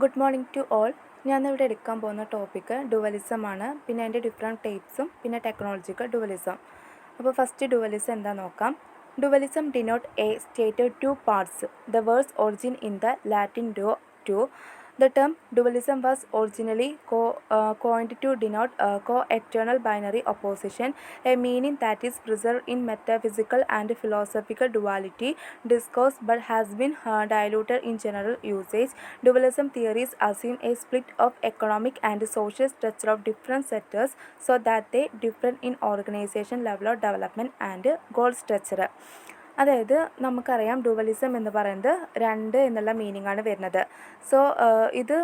Good morning to all. ഞാനിവിടെ എടുക്കാൻ പോകുന്ന ടോപ്പിക്ക് ഡുവലിസം ആണ്. പിന്നെ അതിൻ്റെ ഡിഫറെൻറ്റ് ടൈപ്സും പിന്നെ ടെക്നോളജിക്കൽ ഡുവലിസം. അപ്പോൾ ഫസ്റ്റ് ഡുവലിസം എന്താ നോക്കാം. Dualism denote a stated two parts. The words origin in the Latin two. The term dualism was originally coined to denote co-eternal binary opposition, a meaning that is preserved in metaphysical and philosophical duality discourse but has been diluted in general usage. Dualism theories assume a split of economic and social structure of different sectors so that they differ in organization, level of development and goal structure. അതായത് നമുക്കറിയാം dualism എന്ന് പറയുന്നത് രണ്ട് എന്നുള്ള meaning ആണ് വരുന്നത്. So ഇത്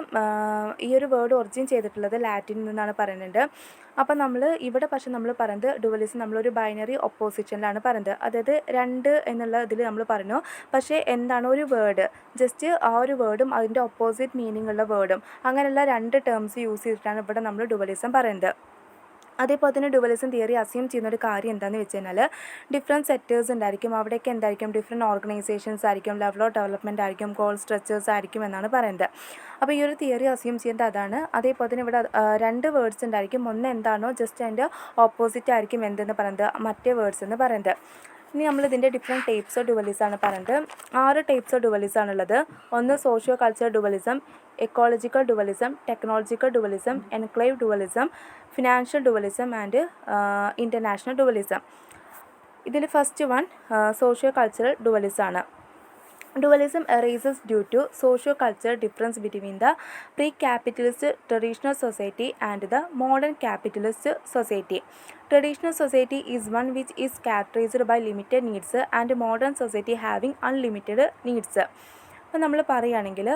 ഈ ഒരു വേർഡ് ഒറിജിൻ ചെയ്തിട്ടുള്ളത് ലാറ്റിനിൽ നിന്നാണ് പറയുന്നത്. അപ്പോൾ ഇവിടെ പക്ഷേ നമ്മൾ പറയുന്നത് ഡുവലിസം നമ്മളൊരു ബൈനറി ഒപ്പോസിഷനിലാണ് പറയുന്നത്. അതായത് രണ്ട് എന്നുള്ള ഇതിൽ നമ്മൾ പറഞ്ഞു. പക്ഷേ എന്താണ് ഒരു വേർഡ്, ജസ്റ്റ് ആ ഒരു വേർഡും അതിൻ്റെ ഓപ്പോസിറ്റ് മീനിങ് ഉള്ള വേർഡും അങ്ങനെയുള്ള രണ്ട് ടേംസ് യൂസ് ചെയ്തിട്ടാണ് ഇവിടെ നമ്മൾ ഡുവലിസം പറയുന്നത്. അതേപോലെ തന്നെ ഡുവലിസം തിയറി അസ്യൂം ചെയ്യുന്ന ഒരു കാര്യം എന്താണെന്ന് വെച്ച് കഴിഞ്ഞാൽ ഡിഫറെൻറ്റ് സെക്ടേഴ്സ് ഉണ്ടായിരിക്കും. അവിടെയൊക്കെ എന്തായിരിക്കും ഡിഫറെൻറ്റ് ഓർഗനൈസേഷൻസ് ആയിരിക്കും, ലെവൽ ഓഫ് ഡെവലപ്മെൻറ്റ് ആയിരിക്കും, ഗോൾ സ്ട്രക്ചേഴ്സ് ആയിരിക്കും എന്നാണ് പറയുന്നത്. അപ്പോൾ ഈ ഒരു തിയറി അസ്യൂം ചെയ്യുന്നത് അതാണ്. അതേപോലെ തന്നെ ഇവിടെ രണ്ട് വേർഡ്സ് ഉണ്ടായിരിക്കും. ഒന്ന് എന്താണോ ജസ്റ്റ് അതിൻ്റെ ഓപ്പോസിറ്റ് ആയിരിക്കും എന്തെന്ന് പറയുന്നത്, മറ്റേ വേർഡ്സ് എന്ന് പറയുന്നത്. ഇനി നമ്മളിതിൻ്റെ ഡിഫറെൻറ്റ് ടൈപ്സ് ഓഫ് ഡുവലിസം ആണ് പറയുന്നത്. 6 ടൈപ്സ് ഓഫ് ഡുവലിസം ആണുള്ളത്. ഒന്ന് socio cultural dualism, ecological dualism, technological dualism, enclave dualism, financial dualism and international dualism. ഇതിൽ first one socio cultural dualism ആണ്. Dualism arises due to socio-cultural difference between the pre-capitalist traditional society and the modern capitalist society. Traditional society is one which is characterized by limited needs and modern society having unlimited needs. അപ്പോൾ നമ്മൾ പറയുകയാണെങ്കിൽ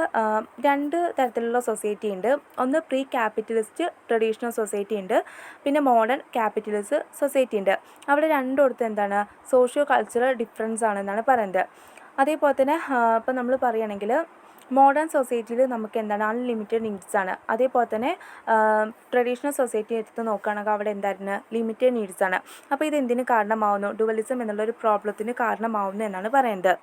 രണ്ട് തരത്തിലുള്ള society ഉണ്ട്. ഒന്ന് pre capitalist traditional society ഉണ്ട്, പിന്നെ modern capitalist society ഉണ്ട്. അവിടെ രണ്ടിടത്ത് എന്താണ് സോഷ്യോ കൾച്ചറൽ ഡിഫറൻസ് ആണെന്നാണ് പറയുന്നത്. അതേപോലെ തന്നെ ഇപ്പം നമ്മൾ പറയുകയാണെങ്കിൽ മോഡേൺ സൊസൈറ്റിയിൽ നമുക്ക് എന്താണ് അൺലിമിറ്റഡ് നീഡ്സ് ആണ്. അതേപോലെ തന്നെ ട്രഡീഷണൽ സൊസൈറ്റി എടുത്ത് നോക്കുകയാണെങ്കിൽ അവിടെ എന്തായിരുന്നു ലിമിറ്റഡ് നീഡ്സ് ആണ്. അപ്പോൾ ഇത് എന്തിന് കാരണമാവുന്നു, ഡുവലിസം എന്നുള്ളൊരു പ്രോബ്ലത്തിന് കാരണമാവുന്നു എന്നാണ് പറയുന്നത്.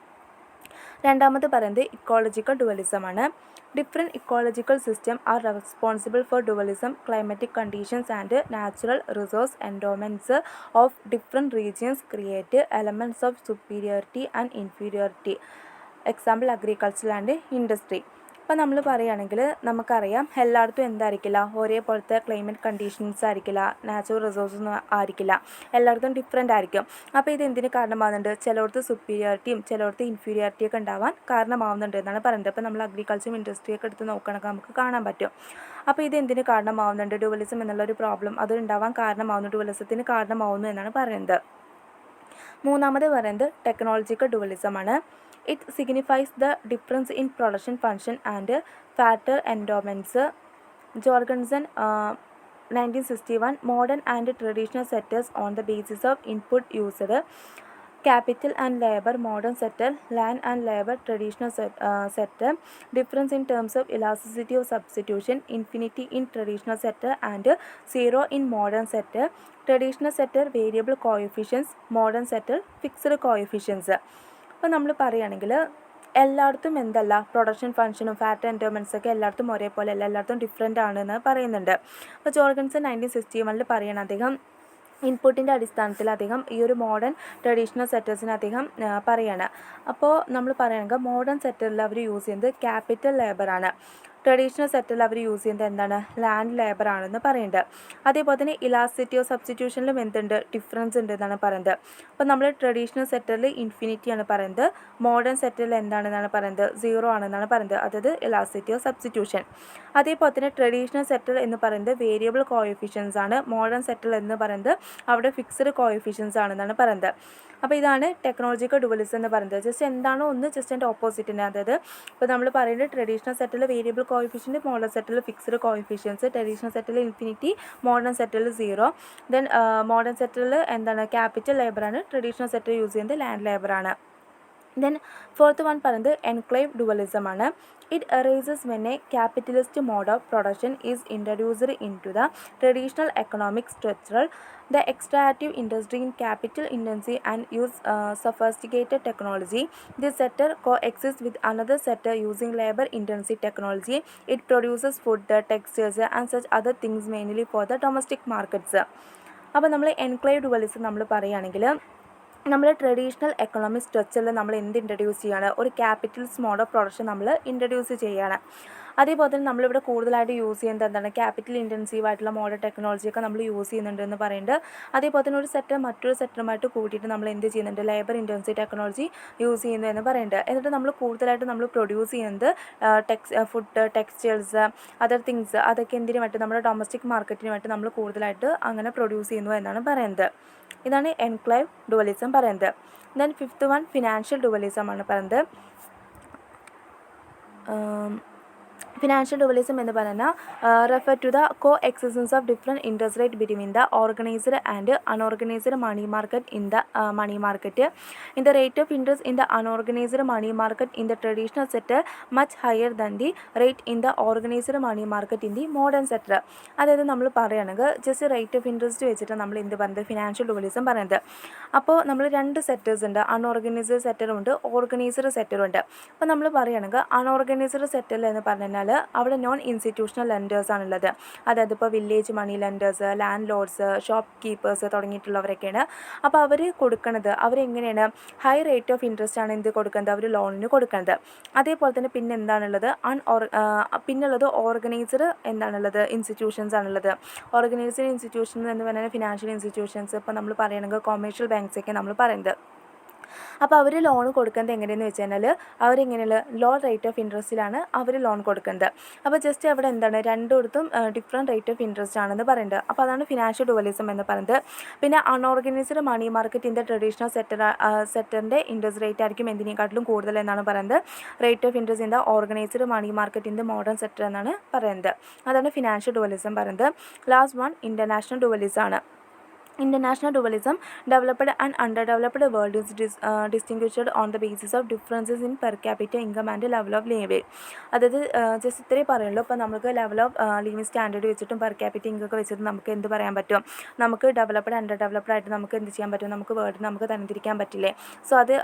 രണ്ടാമത് പറയുന്നത് ഇക്കോളജിക്കൽ ഡുവലിസം ആണ്. Different ecological system are responsible for dualism. Climatic conditions and natural resource endowments of different regions create elements of superiority and inferiority. Example agriculture and industry. അപ്പോൾ നമ്മൾ പറയുകയാണെങ്കിൽ നമുക്കറിയാം എല്ലായിടത്തും എന്തായിരിക്കില്ല ഒരേപോലത്തെ ക്ലൈമറ്റ് കണ്ടീഷൻസ് ആയിരിക്കില്ല, നാച്ചുറൽ റിസോഴ്സൊന്നും ആയിരിക്കില്ല, എല്ലായിടത്തും ഡിഫറെൻ്റ് ആയിരിക്കും. അപ്പോൾ ഇത് എന്തിന് കാരണമാകുന്നുണ്ട്, ചിലയിടത്ത് സുപ്പീരിയോറിറ്റിയും ചിലയിടത്ത് ഇൻഫീരിയോറിറ്റിയൊക്കെ ഉണ്ടാവാൻ കാരണമാവുന്നുണ്ട് എന്നാണ് പറയുന്നത്. അപ്പോൾ നമ്മൾ അഗ്രികൾച്ചറും ഇൻഡസ്ട്രിയൊക്കെ എടുത്ത് നോക്കുകയാണെങ്കിൽ നമുക്ക് കാണാൻ പറ്റും. അപ്പോൾ ഇത് എന്തിന് കാരണമാവുന്നുണ്ട്, ഡുവലിസം എന്നുള്ളൊരു പ്രോബ്ലം അത് ഉണ്ടാവാൻ കാരണമാവുന്നു, ഡുവലിസത്തിന് കാരണമാവുന്നു എന്നാണ് പറയുന്നത്. മൂന്നാമത് പറയുന്നത് ടെക്നോളജിക്കൽ ഡുവലിസം ആണ്. It signifies the difference in production function and factor endowments. Jorgensen 1961. Modern and traditional sectors on the basis of input used. Capital and labor, modern sector, land and labor, traditional sector. Difference in terms of elasticity of substitution, infinity in traditional sector and zero in modern sector. Traditional sector variable coefficients, modern sector fixed coefficients. അപ്പോൾ നമ്മൾ പറയുകയാണെങ്കിൽ എല്ലായിടത്തും എന്തല്ല production ഫംഗ്ഷനും fat endowments ഒക്കെ എല്ലായിടത്തും ഒരേപോലെ അല്ല, എല്ലായിടത്തും ഡിഫറെൻ്റ് ആണെന്ന് പറയുന്നുണ്ട്. അപ്പോൾ ജോർഗൻസൺ 1961 പറയണം അദ്ദേഹം ഇൻപുട്ടിൻ്റെ അടിസ്ഥാനത്തിൽ അദ്ദേഹം ഈ ഒരു മോഡേൺ ട്രഡീഷണൽ സെറ്റേഴ്സിന് അദ്ദേഹം പറയുകയാണ്. അപ്പോൾ നമ്മൾ പറയുകയാണെങ്കിൽ മോഡേൺ സെറ്ററിൽ അവർ യൂസ് ചെയ്യുന്നത് ക്യാപിറ്റൽ ലേബറാണ്. ട്രഡീഷണൽ സെറ്റിൽ അവർ യൂസ് ചെയ്യുന്നത് എന്താണ് ലാൻഡ് ലേബർ ആണെന്ന് പറയുന്നുണ്ട്. അതേപോലെ തന്നെ ഇലാസ്റ്റിറ്റി ഓഫ് സബ്സ്റ്റിറ്റ്യൂഷനിലും എന്തുണ്ട് ഡിഫറൻസ് ഉണ്ട് എന്നാണ് പറയുന്നത്. അപ്പോൾ നമ്മൾ ട്രഡീഷണൽ സെറ്ററിൽ ഇൻഫിനിറ്റി ആണ് പറയുന്നത്, മോഡേൺ സെറ്ററിൽ എന്താണെന്നാണ് പറയുന്നത് സീറോ ആണെന്നാണ് പറയുന്നത്, അതായത് ഇലാസ്റ്റിറ്റി ഓഫ് സബ്സ്റ്റിറ്റ്യൂഷൻ. അതേപോലെ തന്നെ ട്രഡീഷണൽ സെറ്റർ എന്ന് പറയുന്നത് വേരിയബിൾ കോഎഫിഷ്യൻസ് ആണ്, മോഡേൺ സെറ്റർ എന്ന് പറയുന്നത് അവിടെ ഫിക്സ്ഡ് കോഎഫിഷ്യൻസ് ആണെന്നാണ് പറയുന്നത്. അപ്പോൾ ഇതാണ് ടെക്നോളജിക്കൽ ഡുവലിസം എന്ന് പറയുന്നത്. ജസ്റ്റ് എന്താണോ ഒന്ന് ജസ്റ്റ് അതിൻ്റെ ഓപ്പോസിറ്റിന്, അതായത് ഇപ്പോൾ നമ്മൾ പറയുന്നത് ട്രഡീഷണൽ സെറ്റിൽ വേരിയബിൾ കോഎഫിഷ്യൻറ്റ്, മോഡേൺ സെറ്റിൽ ഫിക്സ്ഡ് കോഎഫിഷ്യൻസ്, ട്രഡീഷണൽ സെറ്റിൽ ഇൻഫിനിറ്റി, മോഡേൺ സെറ്റിൽ സീറോ. ദെൻ മോഡേൺ സെറ്റിൽ എന്താണ് ക്യാപിറ്റൽ ലേബറാണ്, ട്രഡീഷണൽ സെറ്റിൽ യൂസ് ചെയ്യുന്നത് ലാൻഡ് ലേബറാണ്. ദെൻ ഫോർത്ത് വൺ പറയുന്നത് എൻക്ലേവ് ഡുവലിസം ആണ്. It arises when a capitalist mode of production is introduced into the traditional economic structure. The extractive industry in capital intensive and use sophisticated technology. This sector coexists with another sector using labor intensive technology. It produces food, textiles and such other things mainly for the domestic markets. അപ്പോൾ നമ്മൾ enclave dualism നമ്മൾ പറയുകയാണെങ്കിൽ നമ്മൾ traditional economic സ്ട്രക്ചറിൽ നമ്മൾ എന്ത് introduce ചെയ്യുകയാണ്, ഒരു ക്യാപിറ്റൽസ് മോഡ് ഓഫ് പ്രൊഡക്ഷൻ നമ്മൾ ഇൻട്രൊഡ്യൂസ് ചെയ്യുകയാണ്. അതേപോലെ തന്നെ നമ്മളിവിടെ കൂടുതലായിട്ട് യൂസ് ചെയ്യുന്നത് എന്താണ്, ക്യാപിറ്റൽ ഇൻറ്റൻസീവ് ആയിട്ടുള്ള മോഡേൺ ടെക്നോളജിയൊക്കെ നമ്മൾ യൂസ് ചെയ്യുന്നുണ്ട് എന്ന് പറയുന്നുണ്ട്. അതേപോലെ തന്നെ ഒരു സെക്ടർ മറ്റൊരു സെക്ടറുമായിട്ട് കൂട്ടിയിട്ട് നമ്മൾ എന്ത് ചെയ്യുന്നുണ്ട്, ലേബർ ഇൻറ്റൻസീവ് ടെക്നോളജി യൂസ് ചെയ്യുന്നു എന്ന് പറയുന്നുണ്ട്. എന്നിട്ട് നമ്മൾ കൂടുതലായിട്ട് നമ്മൾ പ്രൊഡ്യൂസ് ചെയ്യുന്നത് ഫുഡ്, ടെക്സ്റ്റൈൽസ്, അതർ തിങ്സ്, അതൊക്കെ എന്തിനു വേണ്ടി, നമ്മുടെ ഡൊമസ്റ്റിക് മാർക്കറ്റിന് വേണ്ടി നമ്മൾ കൂടുതലായിട്ട് അങ്ങനെ പ്രൊഡ്യൂസ് ചെയ്യുന്നു എന്നാണ് പറയുന്നത്. ഇതാണ് എൻക്ലേവ് ഡുവലിസം പറയുന്നത്. Then fifth one financial dualism ആണ് പറയുന്നത്. ഫിനാൻഷ്യൽ ഡുവലിസം എന്ന് പറയുന്ന refer to the coexistence of different interest rate between the organised and unorganised money market in the money market. In the rate of interest in the unorganised money market in the traditional sector much higher than the rate in the organised money market in the modern sector. അതായത് നമ്മൾ പറയുകയാണെങ്കിൽ just rate of interest വെച്ചിട്ട് നമ്മൾ എന്ത് പറയുന്നത്, financial dualism പറയുന്നത്. അപ്പോൾ നമ്മൾ രണ്ട് സെക്ടേഴ്സ് ഉണ്ട്, അൺഓർഗനൈസ്ഡ് സെക്ടറും ഉണ്ട്, ഓർഗനൈസ്ഡ് സെക്ടറും ഉണ്ട്. അപ്പോൾ നമ്മൾ പറയുകയാണെങ്കിൽ അൺഓർഗനൈസ്ഡ് സെക്ടറിൽ എന്ന് പറഞ്ഞു കഴിഞ്ഞാൽ അവിടെ നോൺ ഇൻസ്റ്റിറ്റ്യൂഷണൽ ലെൻഡേഴ്സ് ആണുള്ളത്. അതായത് ഇപ്പോൾ village money lenders, landlords, shopkeepers തുടങ്ങിയിട്ടുള്ളവരൊക്കെയാണ്. അപ്പോൾ അവർ കൊടുക്കുന്നത് അവരെങ്ങനെയാണ്, ഹൈ റേറ്റ് ഓഫ് ഇൻട്രസ്റ്റ് ആണ് എന്ത് കൊടുക്കുന്നത്, അവർ ലോണിന് കൊടുക്കുന്നത്. അതേപോലെ തന്നെ പിന്നെ എന്താണുള്ളത്, പിന്നുള്ളത് ഓർഗനൈസ്ഡ് എന്താണുള്ളത്, ഇൻസ്റ്റിറ്റ്യൂഷൻസ് ആണുള്ളത്. ഓർഗനൈസ്ഡ് ഇൻസ്റ്റിറ്റ്യൂഷൻസ് എന്ന് പറഞ്ഞാൽ ഫിനാൻഷ്യൽ ഇൻസ്റ്റിറ്റ്യൂഷൻസ്, ഇപ്പോൾ നമ്മൾ പറയുകയാണെങ്കിൽ കൊമേഴ്ഷ്യൽ ബാങ്ക്സൊക്കെ നമ്മൾ പറയുന്നത്. അപ്പോൾ അവർ ലോൺ കൊടുക്കുന്നത് എങ്ങനെയെന്ന് വെച്ച് കഴിഞ്ഞാൽ അവരെങ്ങനെയുള്ള ലോ റേറ്റ് ഓഫ് ഇൻട്രസ്റ്റിലാണ് അവർ ലോൺ കൊടുക്കുന്നത്. അപ്പോൾ ജസ്റ്റ് അവിടെ എന്താണ്, രണ്ടിടത്തും ഡിഫറെൻറ്റ് റേറ്റ് ഓഫ് ഇൻട്രസ്റ്റ് ആണെന്ന് പറയുന്നത്. അപ്പോൾ അതാണ് ഫിനാൻഷ്യൽ ഡുവലിസം എന്ന് പറയുന്നത്. പിന്നെ അൺഓർഗനൈസ്ഡ് മണി മാർക്കറ്റിൻ്റെ ട്രഡീഷണൽ സെക്ടറിൻ്റെ ഇൻട്രസ്റ്റ് റേറ്റ് ആയിരിക്കും എന്തിനേക്കാട്ടിലും കൂടുതൽ എന്നാണ് പറയുന്നത്. Rate of interest in the organised money മാർക്കറ്റിൻ്റെ മോഡേൺ സെക്ടർ എന്നാണ് പറയുന്നത്. അതാണ് ഫിനാൻഷ്യൽ ഡുവലിസം പറയുന്നത്. ലാസ്റ്റ് വൺ ഇൻ്റർനാഷണൽ ഡുവലിസം ആണ്. International dualism developed and underdeveloped world is distinguished on the basis of differences in per capita income and level of living. അതായത് just ഇത്രേ പറയുള്ളൂ. ഇപ്പോൾ നമുക്ക് ലെവൽ ഓഫ് ലിവിങ് സ്റ്റാൻഡേർഡ് വെച്ചിട്ടും per capita ഇൻകൊക്കെ വെച്ചിട്ട് നമുക്ക് എന്ത് പറയാൻ പറ്റും, നമുക്ക് ഡെവലപ്ഡ് അണ്ടർ ഡെവലപ്ഡ് ആയിട്ട് നമുക്ക് എന്ത് ചെയ്യാൻ പറ്റും, നമുക്ക് വേർഡിന് നമുക്ക് തരംതിരിക്കാൻ പറ്റില്ലേ. സോ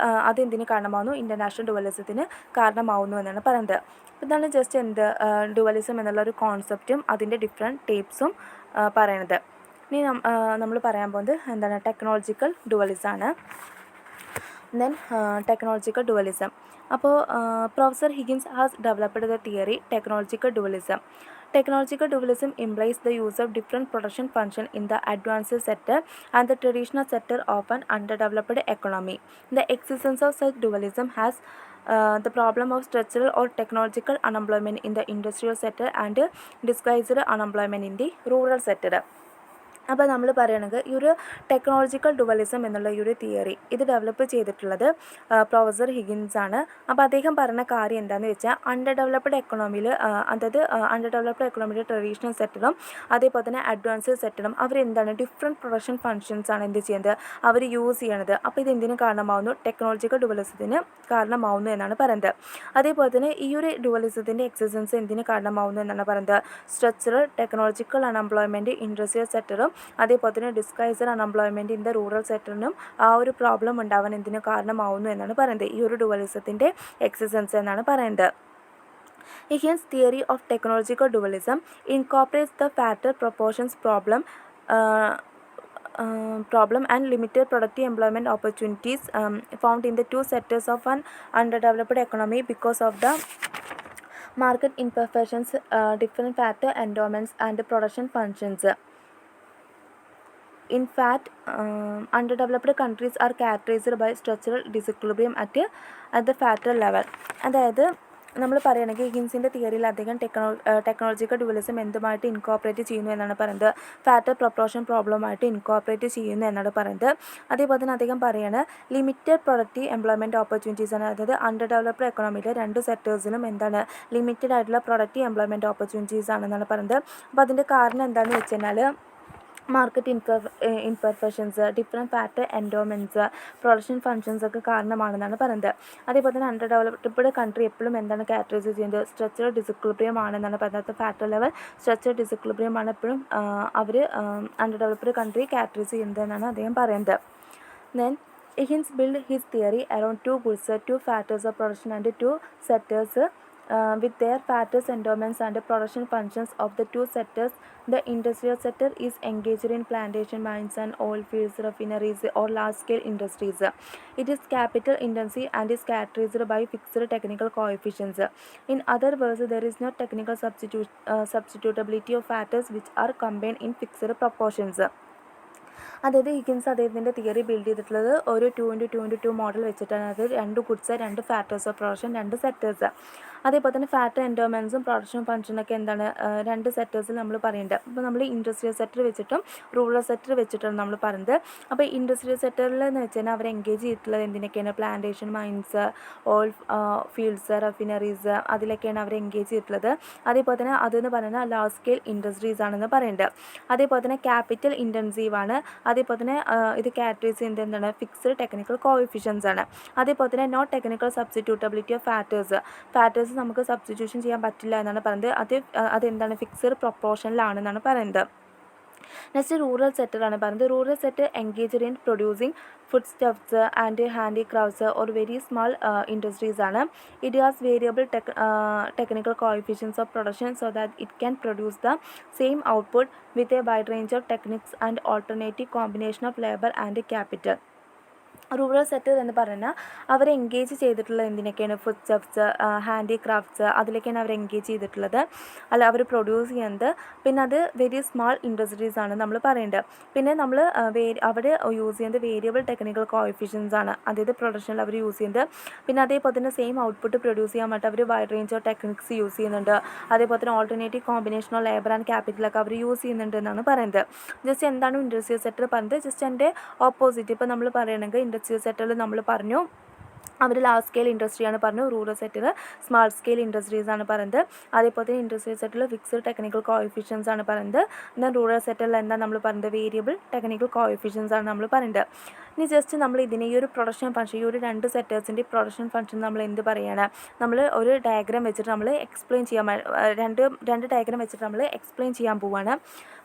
അത് എന്തിന് കാരണമാവുന്നു, ഇൻ്റർനാഷണൽ ഡുവലിസത്തിന് കാരണമാവുന്നു എന്നാണ് പറയുന്നത്. ഇതാണ് ജസ്റ്റ് ഡുവലിസം എന്നുള്ള ഒരു കോൺസെപ്റ്റും അതിൻ്റെ ഡിഫറെൻറ്റ് ടൈപ്സും പറയുന്നത്. ഇനി നമ്മൾ പറയാൻ പോകുന്നത് എന്താണ്, ടെക്നോളജിക്കൽ ഡുവലിസം ആണ്. Then technological dualism. അപ്പോൾ professor Higgins has developed the theory technological dualism. Technological dualism implies the use of different production functions in the advanced sector and the traditional sector of an underdeveloped economy. The existence of such dualism has the problem of structural or technological unemployment in the industrial sector and disguised unemployment in the rural sector. അപ്പോൾ നമ്മൾ പറയുകയാണെങ്കിൽ ഈ ഒരു technological dualism എന്നുള്ള ഈ ഒരു theory ഇത് develop ചെയ്തിട്ടുള്ളത് പ്രൊഫസർ ഹിഗിൻസ് ആണ്. അപ്പോൾ അദ്ദേഹം പറഞ്ഞ കാര്യം എന്താണെന്ന് വെച്ചാൽ അണ്ടർ ഡെവലപ്ഡ് എക്കണോമിയിൽ, അതായത് അണ്ടർ ഡെവലപ്ഡ് എക്കണോമിയുടെ ട്രഡീഷണൽ സെക്ടറും അതേപോലെ തന്നെ അഡ്വാൻസ്ഡ് സെക്ടറും അവരെന്താണ് ഡിഫറെൻറ്റ് പ്രൊഡക്ഷൻ ഫങ്ഷൻസ് ആണ് എന്ത് ചെയ്യുന്നത്, അവർ യൂസ് ചെയ്യണത്. അപ്പോൾ ഇത് എന്തിനു കാരണമാവുന്നു, ടെക്നോളജിക്കൽ ഡുവലിസത്തിന് കാരണമാവുന്നു എന്നാണ് പറയുന്നത്. അതേപോലെ തന്നെ ഈ ഒരു ഡുവലിസത്തിൻ്റെ എക്സിസ്റ്റൻസ് എന്തിനു കാരണമാവുന്നു എന്നാണ് പറയുന്നത്, സ്ട്രക്ചറൽ ടെക്നോളജിക്കൽ അൺഎംപ്ലോയ്മെൻറ്റ് ഇൻഡസ്ട്രിയൽ സെക്ടറും അതേപോലെ തന്നെ disguised unemployment in the rural സെക്ടറിനും ആ ഒരു പ്രോബ്ലം ഉണ്ടാവാൻ എന്തിനു കാരണമാവുന്നു എന്നാണ് പറയുന്നത്, ഈ ഒരു ഡുവലിസത്തിൻ്റെ എക്സിസ്റ്റൻസ് എന്നാണ് പറയുന്നത്. Higgins' theory of technological dualism incorporates the factor proportions problem and limited productive employment opportunities found in the two sectors of an underdeveloped economy because of the market imperfections, different factor endowments and production functions. In fact, underdeveloped countries are characterized by structural disequilibrium at the factor level. അതായത് നമ്മൾ പറയുകയാണെങ്കിൽ ഹിഗിൻസിൻ്റെ തിയറിയിൽ അദ്ദേഹം technological dualism എന്തുമായിട്ട് incorporate ചെയ്യുന്നു എന്നാണ് പറയുന്നത്, factor proportion പ്രോബ്ലമായിട്ട് incorporate ചെയ്യുന്നു എന്നാണ് പറയുന്നത്. അതേപോലെ തന്നെ അദ്ദേഹം പറയുകയാണ് ലിമിറ്റഡ് പ്രൊഡക്റ്റീവ് എംപ്ലോയ്മെൻറ്റ് ഓപ്പർച്യൂണിറ്റീസ് ആണ്. അതായത് അണ്ടർ ഡെവലപ്ഡ് എക്കണോമിയിലെ രണ്ട് സെക്ടേഴ്സിലും എന്താണ് ലിമിറ്റഡ് ആയിട്ടുള്ള പ്രൊഡക്റ്റീവ് എംപ്ലോയ്മെൻറ്റ് ഓപ്പർച്യൂണിറ്റീസ് ആണെന്നാണ് പറയുന്നത്. അപ്പോൾ അതിൻ്റെ കാരണം എന്താണെന്ന് വെച്ച് കഴിഞ്ഞാൽ market imperfections, different factor endowments, production functions ഒക്കെ കാരണമാണെന്നാണ് പറയുന്നത്. അതേപോലെ തന്നെ അണ്ടർ ഡെവലപ്ഡ് കൺട്രി എപ്പോഴും എന്താണ് കാറ്റഗറൈസ് ചെയ്യുന്നത്, സ്ട്രക്ചറൽ ഡിസിക്വിലിബ്രിയം ആണെന്നാണ് പറയുന്നത്. ഫാക്ടർ ലെവൽ സ്ട്രക്ചറൽ ഡിസിക്വിലിബ്രിയം ആണ് എപ്പോഴും അവർ അണ്ടർ ഡെവലപ്ഡ് കൺട്രി കാറ്റഗറൈസ് ചെയ്യുന്നതെന്നാണ് അദ്ദേഹം പറയുന്നത്. Then Higgins built his theory around two goods, two factors of production and two sectors with their factors, endowments and production functions of the two sectors. The industrial sector is engaged in plantation mines and oil fields, refineries or large-scale industries. It is capital intensive and is characterized by fixed technical coefficients. In other words, there is no technical substitutability of factors which are combined in fixed proportions. അതായത് Higgins അദ്ദേഹത്തിൻ്റെ theory build ചെയ്തിട്ടുള്ളത് ഒരു 2x2x2 model വെച്ചിട്ടാണ്. അത് 2 goods, 2 factors of production, 2 sectors. അതേപോലെ തന്നെ factor എൻഡോമെൻസും production ഫംഗ്ഷനൊക്കെ എന്താണ് 2 സെക്ടേഴ്സിൽ നമ്മൾ പറയുന്നത്. അപ്പോൾ നമ്മൾ ഇൻഡസ്ട്രിയൽ സെക്ടർ വെച്ചിട്ടും റൂറൽ സെക്ടർ വെച്ചിട്ടാണ് നമ്മൾ പറയുന്നത്. അപ്പോൾ ഇൻഡസ്ട്രിയൽ സെക്ടറിൽ എന്ന് വെച്ച് കഴിഞ്ഞാൽ അവർ എൻഗേജ് ചെയ്തിട്ടുള്ളത് എന്തിനൊക്കെയാണ്, പ്ലാന്റേഷൻ മൈൻസ്, ഓയിൽ ഫീൽഡ്സ്, റഫിനറീസ്, അതിലൊക്കെയാണ് അവർ എൻഗേജ് ചെയ്തിട്ടുള്ളത്. അതേപോലെ തന്നെ അതെന്ന് പറയുന്നത് ലാർജ് സ്കെയിൽ ഇൻഡസ്ട്രീസ് ആണെന്ന് പറയുന്നുണ്ട്. അതേപോലെ തന്നെ ക്യാപിറ്റൽ ഇൻറ്റൻസീവ് ആണ്. അതേപോലെ തന്നെ ഇത് കാറ്റഗറൈസ് ചെയ്യുന്നത് എന്താണ്, ഫിക്സ്ഡ് ടെക്നിക്കൽ കോഎഫിഷ്യൻസ് ആണ്. അതേപോലെ തന്നെ നോ ടെക്നിക്കൽ സബ്സ്റ്റിറ്റ്യൂട്ടബിലിറ്റി ഓഫ് ഫാക്ടേഴ്സ് നമുക്ക് സബ്സ്റ്റിറ്റ്യൂഷൻ ചെയ്യാൻ പറ്റില്ല എന്നാണ് പറയുന്നത്. അതെന്താണ്, ഫിക്സ്ഡ് പ്രൊപ്പോർഷനിലാണെന്നാണ് പറയുന്നത്. നെക്സ്റ്റ് റൂറൽ സെക്ടറാണ് പറയുന്നത്. Rural sector engaged in producing foodstuffs and handicrafts or very small industries ആണ്. It has variable technical coefficients of production so that it can produce the same output with a wide range of techniques and alternative combination of labour and capital. Rural sector എന്ന് പറഞ്ഞാൽ അവർ engage ചെയ്തിട്ടുള്ളത് എന്തിനൊക്കെയാണ്, food stuffs, handicrafts, അതിലേക്കാണ് അവർ engage ചെയ്തിട്ടുള്ളത്, അല്ല അവർ produce ചെയ്യുന്നത്. പിന്നെ അത് very small industries ആണ് നമ്മൾ പറയേണ്ടത്. പിന്നെ നമ്മൾ അവിടെ യൂസ് ചെയ്യുന്നത് വേരിയബിൾ ടെക്നിക്കൽ കോഎഫിഷ്യൻസ് ആണ്, അതായത് പ്രൊഡക്ഷനിൽ അവർ യൂസ് ചെയ്യുന്നത്. പിന്നെ അതേപോലെ തന്നെ സെയിം ഔട്ട്പുട്ട് പ്രൊഡ്യൂസ് ചെയ്യാൻ വേണ്ടി അവർ wide range of techniques use ചെയ്യുന്നുണ്ട്. അതേപോലെ തന്നെ alternative combination of labour and ക്യാപിറ്റലൊക്കെ അവർ യൂസ് ചെയ്യുന്നുണ്ട് എന്നാണ് പറയുന്നത്. ജസ്റ്റ് എന്താണ് ഇൻഡസ്ട്രിയൽ സെക്ടർ പറഞ്ഞത്, ജസ്റ്റ് എൻ്റെ ഓപ്പോസിറ്റ്. ഇപ്പോൾ നമ്മൾ പറയണമെങ്കിൽ ഇൻഡസ്ട്രിയൽ സെക്ടറിൽ നമ്മൾ പറഞ്ഞു അവർ ലാർജ് സ്കെയിൽ ഇൻഡസ്ട്രിയാണ് പറഞ്ഞു, rural sector small scale industries ആണ് പറയുന്നത്. അതേപോലെ തന്നെ ഇൻഡസ്ട്രിയൽ സെക്ടറിൽ ഫിക്സ്ഡ് ടെക്നിക്കൽ കോഎഫിഷ്യൻസ് ആണ് പറയുന്നത്. എന്നാൽ റൂറൽ സെക്ടറിൽ എന്താ നമ്മൾ പറയുന്നത്, വേരിയബിൾ ടെക്നിക്കൽ കോഎഫിഷ്യൻസ് ആണ് നമ്മൾ പറയുന്നത്. ഇനി ജസ്റ്റ് നമ്മൾ ഇതിനെ ഈ ഒരു പ്രൊഡക്ഷൻ ഫംഗ്ഷൻ, ഈ ഒരു 2 സെക്ടേഴ്സിൻ്റെ പ്രൊഡക്ഷൻ ഫംഗ്ഷൻ നമ്മൾ എന്ത് പറയുകയാണ്, നമ്മൾ ഒരു ഡയഗ്രാം വെച്ചിട്ട് നമ്മൾ എക്സ്പ്ലെയിൻ ചെയ്യാൻ രണ്ട് ഡയഗ്രാം വെച്ചിട്ട് നമ്മൾ എക്സ്പ്ലെയിൻ ചെയ്യാൻ പോവുകയാണ്.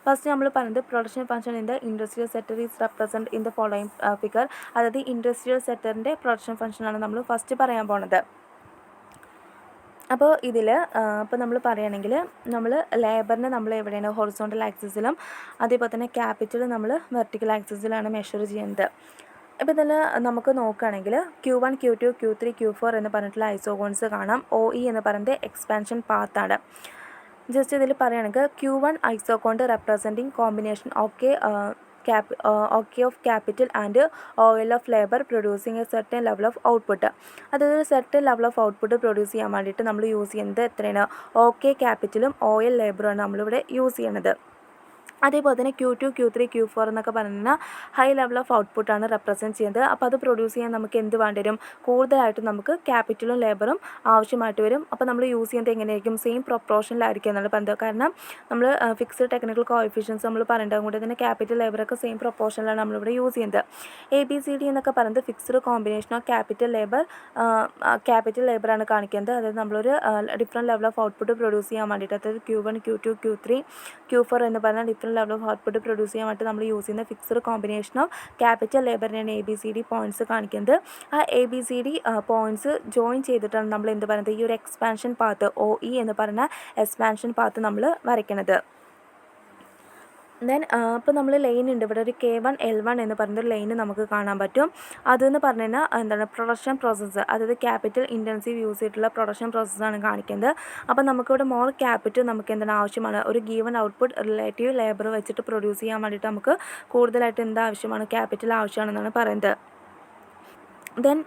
ഫസ്റ്റ് നമ്മൾ പറയുന്നത് production function in the industrial sector is represent in the following figure. അതായത് ഇൻഡസ്ട്രിയൽ സെക്ടറിൻ്റെ പ്രൊഡക്ഷൻ ഫംഗ്ഷനാണ് നമ്മൾ ഫസ്റ്റ് പറയാൻ പോണത്. അപ്പോൾ ഇതിൽ ഇപ്പോൾ നമ്മൾ പറയുകയാണെങ്കിൽ നമ്മൾ ലേബറിനെ നമ്മൾ എവിടെയാണ്, ഹൊറിസോണ്ടൽ ആക്സിസിലും അതേപോലെ തന്നെ ക്യാപിറ്റൽ നമ്മൾ വെർട്ടിക്കൽ ആക്സിസിലാണ് മെഷർ ചെയ്യുന്നത്. ഇപ്പോൾ ഇതിൽ നമുക്ക് നോക്കുകയാണെങ്കിൽ Q1, Q2, Q3, Q4 എന്ന് പറഞ്ഞിട്ടുള്ള ഐസോഗോൺസ് കാണാം. OE എന്ന് പറയുന്നത് എക്സ്പാൻഷൻ പാത്താണ്. ജസ്റ്റ് ഇതിൽ പറയുകയാണെങ്കിൽ Q1 ഐസോകോണ്ട് representing combination of capital and oil of labour producing A certain level of output. അതായത് ഒരു certain level of output produce ചെയ്യാൻ വേണ്ടിയിട്ട് നമ്മൾ യൂസ് ചെയ്യുന്നത് എത്രയാണ്, ക്യാപിറ്റലും ഓയിൽ ലേബറുമാണ് നമ്മളിവിടെ യൂസ് ചെയ്യണത്. അതേപോലെ തന്നെ Q2, Q3, Q4 എന്നൊക്കെ പറഞ്ഞാൽ ഹൈ ലെവൽ ഓഫ് ഔട്ട്പുട്ടാണ് റെപ്രസെൻറ്റ് ചെയ്യുന്നത്. അപ്പോൾ അത് പ്രൊഡ്യൂസ് ചെയ്യാൻ നമുക്ക് എന്ത് വേണ്ടി വരും, കൂടുതലായിട്ട് നമുക്ക് ക്യാപിറ്റലും ലേബറും ആവശ്യമായിട്ട് വരും. അപ്പോൾ നമ്മൾ യൂസ് ചെയ്യുന്നത് എങ്ങനെയായിരിക്കും, സെയിം പ്രൊപ്പോർഷനിലായിരിക്കും എന്നാണ് പറയുന്നത്. കാരണം നമ്മൾ ഫിക്സ്ഡ് ടെക്നിക്കൽ കോഎഫിഷ്യൻസ് നമ്മൾ പറയേണ്ടത് കൊണ്ട് തന്നെ ക്യാപിറ്റൽ ലേബറൊക്കെ സെയിം പ്രൊപ്പോർഷനിലാണ് നമ്മളിവിടെ യൂസ് ചെയ്യുന്നത്. ABCD എന്നൊക്കെ പറയുന്നത് ഫിക്സ്ഡ് കോമ്പിനേഷൻ ഓഫ് ക്യാപിറ്റൽ ലേബറാണ് കാണിക്കുന്നത്. അതായത് നമ്മളൊരു different level of output produce ചെയ്യാൻ വേണ്ടിയിട്ട്, അതായത് Q1, Q2, Q3, Q4 എന്ന് പറഞ്ഞാൽ different level of output produce ചെയ്യാൻ വേണ്ടി നമ്മൾ യൂസ് ചെയ്യുന്ന ഫിക്സ്ഡ് കോമ്പിനേഷൻ ഓഫ് ക്യാപിറ്റൽ ലേബറിനെയാണ് ABCD പോയിൻറ്റ്സ് കാണിക്കുന്നത്. ആ ABCD പോയിൻറ്റ്സ് ജോയിൻ ചെയ്തിട്ടാണ് നമ്മൾ എന്ത് പറയുന്നത്, ഈ ഒരു എക്സ്പാൻഷൻ പാത്ത് OE എന്ന് പറയുന്ന എക്സ്പാൻഷൻ പാത്ത് നമ്മൾ വരയ്ക്കുന്നത്. ദെൻ ഇപ്പോൾ നമ്മൾ ലൈൻ ഉണ്ട്, ഇവിടെ ഒരു K1, L1 എന്ന് പറയുന്നൊരു ലൈന് നമുക്ക് കാണാൻ പറ്റും. അതെന്ന് പറഞ്ഞു കഴിഞ്ഞാൽ എന്താണ്, പ്രൊഡക്ഷൻ പ്രോസസ്സ്, അതായത് ക്യാപിറ്റൽ ഇൻറ്റൻസീവ് യൂസ് ചെയ്തിട്ടുള്ള പ്രൊഡക്ഷൻ പ്രോസസ്സാണ് കാണിക്കുന്നത്. അപ്പോൾ നമുക്കിവിടെ മോർ ക്യാപിറ്റൽ നമുക്ക് എന്താണ് ആവശ്യമാണ്, ഒരു ഗീവൺ ഔട്ട്പുട്ട് റിലേറ്റീവ് ലേബർ വെച്ചിട്ട് പ്രൊഡ്യൂസ് ചെയ്യാൻ വേണ്ടിയിട്ട് നമുക്ക് കൂടുതലായിട്ട് എന്താ ആവശ്യമാണ്, ക്യാപിറ്റൽ ആവശ്യമാണെന്നാണ് പറയുന്നത്. Then